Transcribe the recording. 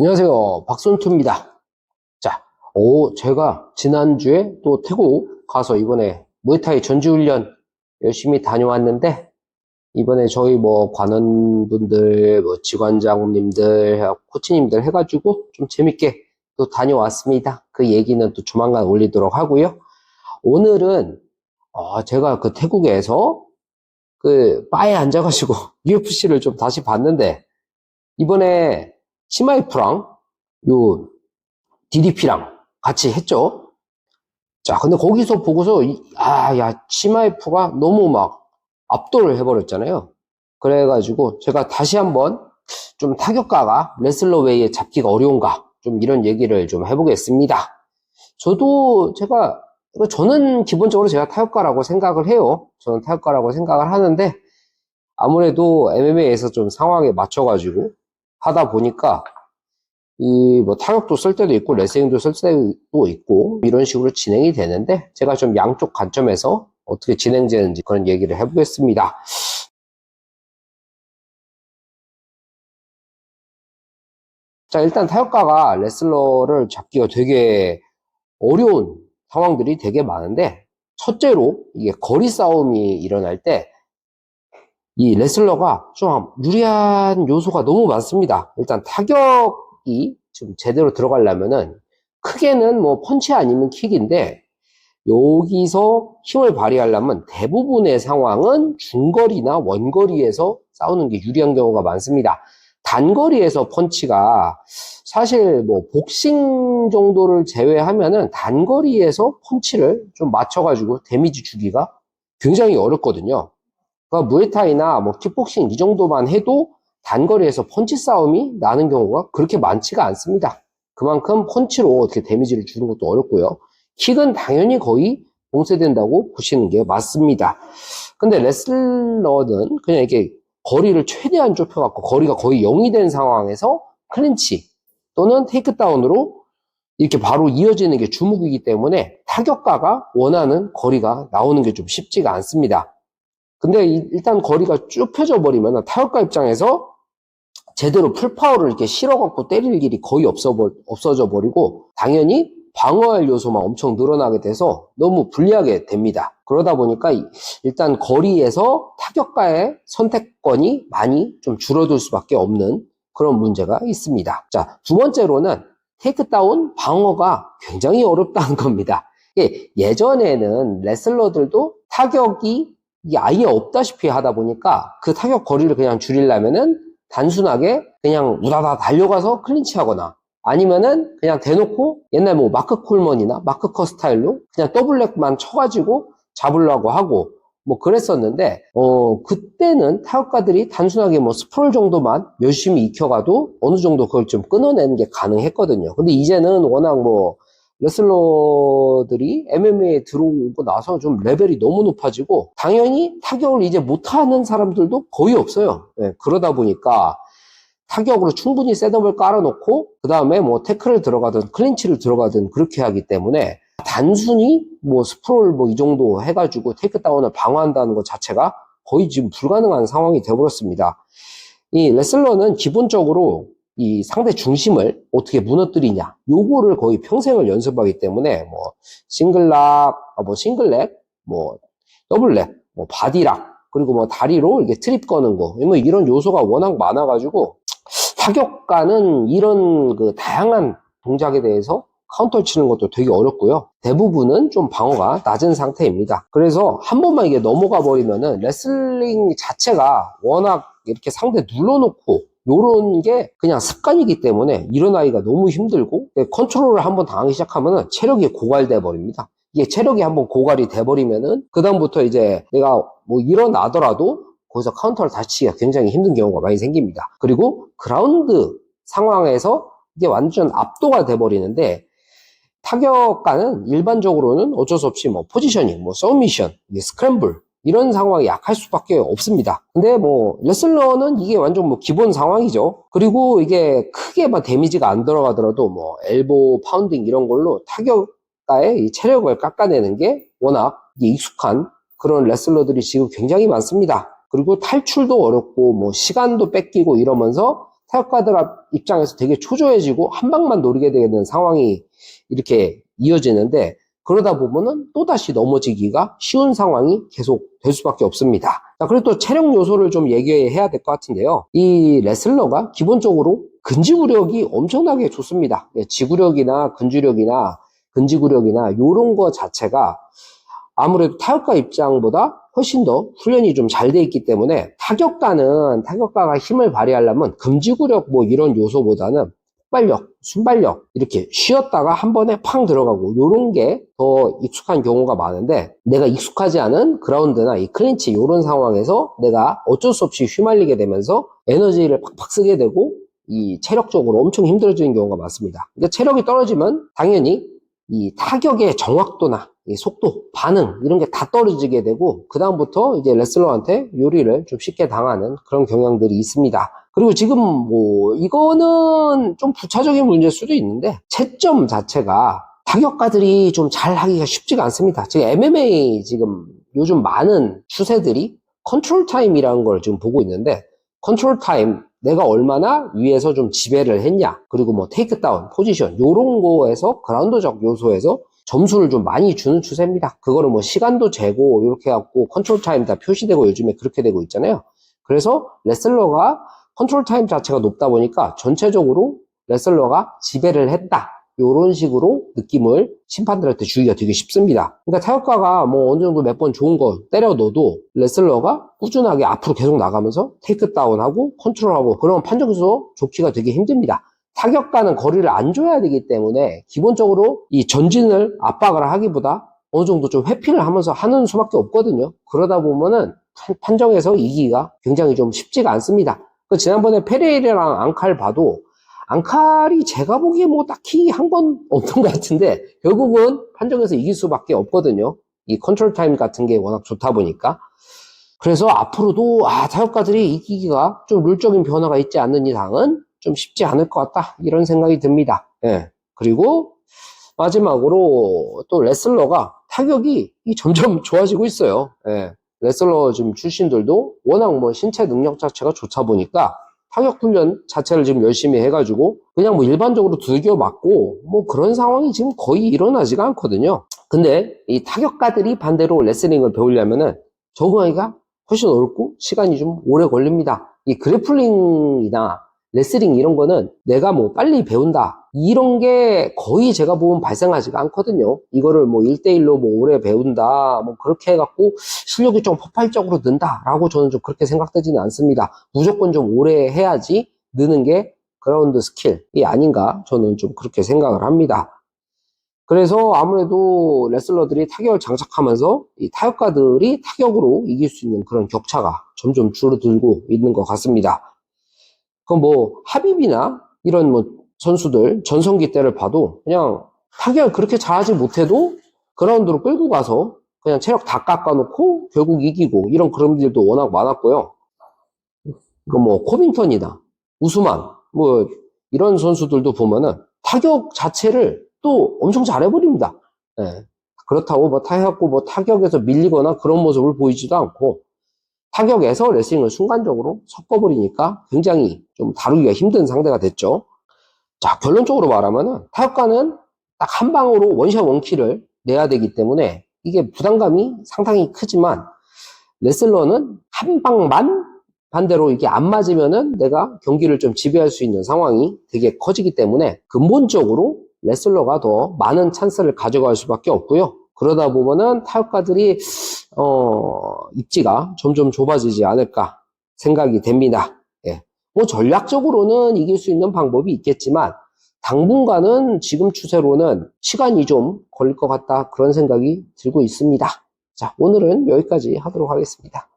안녕하세요. 박손투입니다. 자, 제가 지난주에 또 태국 가서 이번에 무에타이 전지훈련 열심히 다녀왔는데, 이번에 저희 관원분들, 직원장님들, 코치님들 해가지고 좀 재밌게 또 다녀왔습니다. 그 얘기는 또 조만간 올리도록 하고요. 오늘은, 제가 그 태국에서 그 바에 앉아가지고 UFC를 좀 다시 봤는데, 이번에 치마이프랑 요 DDP랑 같이 했죠. 자, 근데 거기서 보고서 치마이프가 너무 막 압도를 해버렸잖아요. 그래가지고 제가 다시 한번 좀 타격가가 레슬러 외에 잡기가 어려운가 좀 이런 얘기를 좀 해보겠습니다. 저는 기본적으로 제가 타격가라고 생각을 해요. 저는 타격가라고 생각을 하는데, 아무래도 MMA에서 좀 상황에 맞춰가지고 하다 보니까 타격도 쓸 때도 있고 레슬링도 쓸 때도 있고 이런 식으로 진행이 되는데, 제가 좀 양쪽 관점에서 어떻게 진행되는지 그런 얘기를 해보겠습니다. 자, 일단 타격가가 레슬러를 잡기가 되게 어려운 상황들이 되게 많은데, 첫째로 이게 거리 싸움이 일어날 때 이 레슬러가 좀 유리한 요소가 너무 많습니다. 일단 타격이 좀 제대로 들어가려면은 크게는 펀치 아니면 킥인데, 여기서 힘을 발휘하려면 대부분의 상황은 중거리나 원거리에서 싸우는 게 유리한 경우가 많습니다. 단거리에서 펀치가 사실 복싱 정도를 제외하면은 단거리에서 펀치를 좀 맞춰가지고 데미지 주기가 굉장히 어렵거든요. 그러니까 무에타이나 킥복싱 이 정도만 해도 단거리에서 펀치 싸움이 나는 경우가 그렇게 많지가 않습니다. 그만큼 펀치로 어떻게 데미지를 주는 것도 어렵고요. 킥은 당연히 거의 봉쇄된다고 보시는 게 맞습니다. 근데 레슬러는 그냥 이렇게 거리를 최대한 좁혀갖고 거리가 거의 0이 된 상황에서 클린치 또는 테이크다운으로 이렇게 바로 이어지는 게 주목이기 때문에 타격가가 원하는 거리가 나오는 게 좀 쉽지가 않습니다. 근데 일단 거리가 쭉 펴져 버리면 타격가 입장에서 제대로 풀파워를 이렇게 실어갖고 때릴 일이 거의 없어져 버리고, 당연히 방어할 요소만 엄청 늘어나게 돼서 너무 불리하게 됩니다. 그러다 보니까 일단 거리에서 타격가의 선택권이 많이 좀 줄어들 수밖에 없는 그런 문제가 있습니다. 자, 두 번째로는 테이크다운 방어가 굉장히 어렵다는 겁니다. 예전에는 레슬러들도 타격이 아예 없다시피 하다 보니까 그 타격 거리를 그냥 줄이려면은 단순하게 그냥 우다다 달려가서 클린치하거나, 아니면은 그냥 대놓고 옛날 마크 콜먼이나 마크 커 스타일로 그냥 더블렉만 쳐가지고 잡으려고 하고 그랬었는데, 그때는 타격가들이 단순하게 스프롤 정도만 열심히 익혀가도 어느 정도 그걸 좀 끊어내는 게 가능했거든요. 근데 이제는 워낙 레슬러들이 MMA에 들어오고 나서 좀 레벨이 너무 높아지고, 당연히 타격을 이제 못하는 사람들도 거의 없어요. 네, 그러다 보니까 타격으로 충분히 셋업을 깔아놓고 그 다음에 태클을 들어가든 클린치를 들어가든 그렇게 하기 때문에, 단순히 스프롤 이 정도 해가지고 테이크다운을 방어한다는 것 자체가 거의 지금 불가능한 상황이 되어버렸습니다. 이 레슬러는 기본적으로 이 상대 중심을 어떻게 무너뜨리냐, 요거를 거의 평생을 연습하기 때문에 싱글락, 싱글렉, 더블렉, 바디락, 그리고 다리로 이렇게 트립 거는 거, 이런 요소가 워낙 많아가지고 타격가는 이런 그 다양한 동작에 대해서 카운터를 치는 것도 되게 어렵고요. 대부분은 좀 방어가 낮은 상태입니다. 그래서 한 번만 이게 넘어가 버리면은 레슬링 자체가 워낙 이렇게 상대 눌러놓고 요런 게 그냥 습관이기 때문에 일어나기가 너무 힘들고, 컨트롤을 한번 당하기 시작하면은 체력이 고갈돼 버립니다. 이게 체력이 한번 고갈이 돼 버리면은 그다음부터 이제 내가 일어나더라도 거기서 카운터를 다시 치기가 굉장히 힘든 경우가 많이 생깁니다. 그리고 그라운드 상황에서 이게 완전 압도가 돼 버리는데, 타격가는 일반적으로는 어쩔 수 없이 포지셔닝, 서미션, 스크램블 이런 상황이 약할 수밖에 없습니다. 근데 레슬러는 이게 완전 기본 상황이죠. 그리고 이게 크게 데미지가 안 들어가더라도 엘보 파운딩 이런 걸로 타격가의 이 체력을 깎아내는 게 워낙 익숙한 그런 레슬러들이 지금 굉장히 많습니다. 그리고 탈출도 어렵고 시간도 뺏기고 이러면서 타격가들 입장에서 되게 초조해지고 한 방만 노리게 되는 상황이 이렇게 이어지는데, 그러다 보면은 또다시 넘어지기가 쉬운 상황이 계속 될 수밖에 없습니다. 자, 그리고 또 체력 요소를 좀 얘기해야 될 것 같은데요. 이 레슬러가 기본적으로 근지구력이 엄청나게 좋습니다. 지구력이나 근지구력이나 요런 거 자체가 아무래도 타격가 입장보다 훨씬 더 훈련이 좀 잘 돼 있기 때문에, 타격가가 힘을 발휘하려면 금지구력 뭐 이런 요소보다는 폭발력, 순발력, 이렇게 쉬었다가 한 번에 팡 들어가고 요런 게 더 익숙한 경우가 많은데, 내가 익숙하지 않은 그라운드나 이 클린치 요런 상황에서 내가 어쩔 수 없이 휘말리게 되면서 에너지를 팍팍 쓰게 되고 이 체력적으로 엄청 힘들어지는 경우가 많습니다. 그러니까 체력이 떨어지면 당연히 이 타격의 정확도나 이 속도, 반응 이런 게 다 떨어지게 되고, 그 다음부터 이제 레슬러한테 요리를 좀 쉽게 당하는 그런 경향들이 있습니다. 그리고 지금 뭐 이거는 좀 부차적인 문제일 수도 있는데, 채점 자체가 타격가들이 좀 잘 하기가 쉽지가 않습니다. 지금 MMA 지금 요즘 많은 추세들이 컨트롤 타임이라는 걸 지금 보고 있는데, 컨트롤 타임, 내가 얼마나 위에서 좀 지배를 했냐, 그리고 뭐 테이크다운, 포지션 요런 거에서 그라운드적 요소에서 점수를 좀 많이 주는 추세입니다. 그거를 뭐 시간도 재고 이렇게 해갖고 컨트롤 타임 다 표시되고 요즘에 그렇게 되고 있잖아요. 그래서 레슬러가 컨트롤 타임 자체가 높다 보니까 전체적으로 레슬러가 지배를 했다, 요런 식으로 느낌을 심판들한테 주기가 되게 쉽습니다. 그러니까 타격가가 뭐 어느 정도 몇 번 좋은 거 때려 넣어도 레슬러가 꾸준하게 앞으로 계속 나가면서 테이크다운하고 컨트롤하고, 그런 판정에서 좋기가 되게 힘듭니다. 타격가는 거리를 안 줘야 되기 때문에 기본적으로 이 전진을 압박을 하기보다 어느 정도 좀 회피를 하면서 하는 수밖에 없거든요. 그러다 보면은 판정에서 이기기가 굉장히 좀 쉽지가 않습니다. 지난번에 페레이라랑 앙칼 봐도, 앙칼이 제가 보기에 뭐 딱히 한 건 없는 것 같은데 결국은 판정에서 이길 수밖에 없거든요. 이 컨트롤 타임 같은 게 워낙 좋다 보니까. 그래서 앞으로도 타격가들이 이기기가 좀 룰적인 변화가 있지 않는 이상은 좀 쉽지 않을 것 같다, 이런 생각이 듭니다. 예. 그리고 마지막으로 또 레슬러가 타격이 점점 좋아지고 있어요. 예. 레슬러 지금 출신들도 워낙 뭐 신체 능력 자체가 좋다 보니까 타격 훈련 자체를 지금 열심히 해가지고 그냥 뭐 일반적으로 두들겨 맞고 뭐 그런 상황이 지금 거의 일어나지가 않거든요. 근데 이 타격가들이 반대로 레슬링을 배우려면은 적응하기가 훨씬 어렵고 시간이 좀 오래 걸립니다. 이 그래플링이나 레슬링 이런 거는 내가 뭐 빨리 배운다, 이런 게 거의 제가 보면 발생하지가 않거든요. 이거를 뭐 1대1로 뭐 오래 배운다, 뭐 그렇게 해갖고 실력이 좀 폭발적으로 는다라고 저는 좀 그렇게 생각되지는 않습니다. 무조건 좀 오래 해야지 느는 게 그라운드 스킬이 아닌가, 저는 좀 그렇게 생각을 합니다. 그래서 아무래도 레슬러들이 타격을 장착하면서 이 타격가들이 타격으로 이길 수 있는 그런 격차가 점점 줄어들고 있는 것 같습니다. 그럼 뭐 하빕이나 이런 뭐 선수들 전성기 때를 봐도 그냥 타격을 그렇게 잘하지 못해도 그라운드로 끌고 가서 그냥 체력 다 깎아놓고 결국 이기고, 이런 그림들도 워낙 많았고요. 그 뭐 코빙턴이나 우스만 뭐 이런 선수들도 보면은 타격 자체를 또 엄청 잘해버립니다. 예. 그렇다고 뭐 타격에서 밀리거나 그런 모습을 보이지도 않고, 타격에서 레슬링을 순간적으로 섞어버리니까 굉장히 좀 다루기가 힘든 상대가 됐죠. 자, 결론적으로 말하면은 타격가는 딱 한 방으로 원샷 원킬을 내야 되기 때문에 이게 부담감이 상당히 크지만, 레슬러는 한 방만 반대로 이게 안 맞으면은 내가 경기를 좀 지배할 수 있는 상황이 되게 커지기 때문에 근본적으로 레슬러가 더 많은 찬스를 가져갈 수밖에 없고요. 그러다 보면은 타격가들이 입지가 점점 좁아지지 않을까 생각이 됩니다. 예. 뭐 전략적으로는 이길 수 있는 방법이 있겠지만 당분간은 지금 추세로는 시간이 좀 걸릴 것 같다, 그런 생각이 들고 있습니다. 자, 오늘은 여기까지 하도록 하겠습니다.